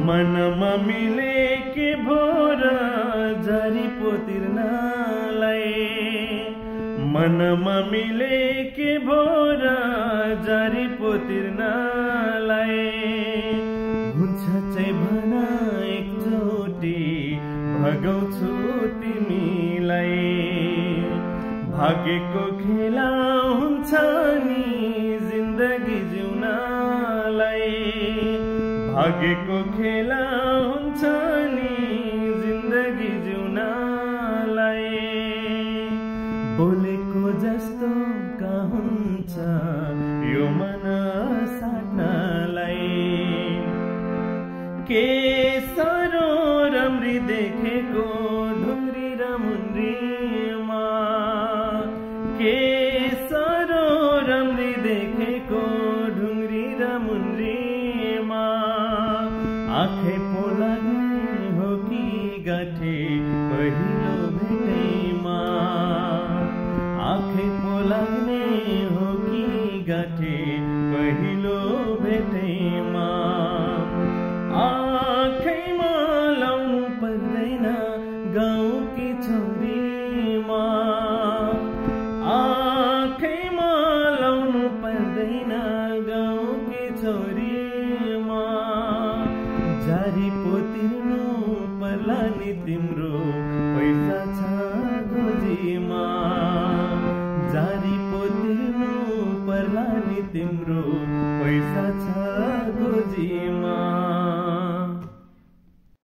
मनमा मिले के भोर जारी पोतिर्नलाई मनमा मिले के भोर जारी पोतिर्नलाई हुन्छ चाहिँ भन एकचोटि भगाउँछु तिमीलाई भाग्यको खेला हुन्छ नि जिन्दगी जिउनलाई भाग्यको खेला हुन्छ नि जिन्दगी जिउनलाई बोलेको जस्तो का हुन्छ यो मन साट्नलाई के साह्रो राम्री देखेको ढुङ्ग्री र मुन्द्रीमा के साह्रो राम्री देखेको ढुङ्ग्री र मुन्द्रीमा आँखै पो लाग्ने हो कि गाँठे पहिलो भेटैमा आँखै पो लाग्ने हो कि गाँठे पहिलो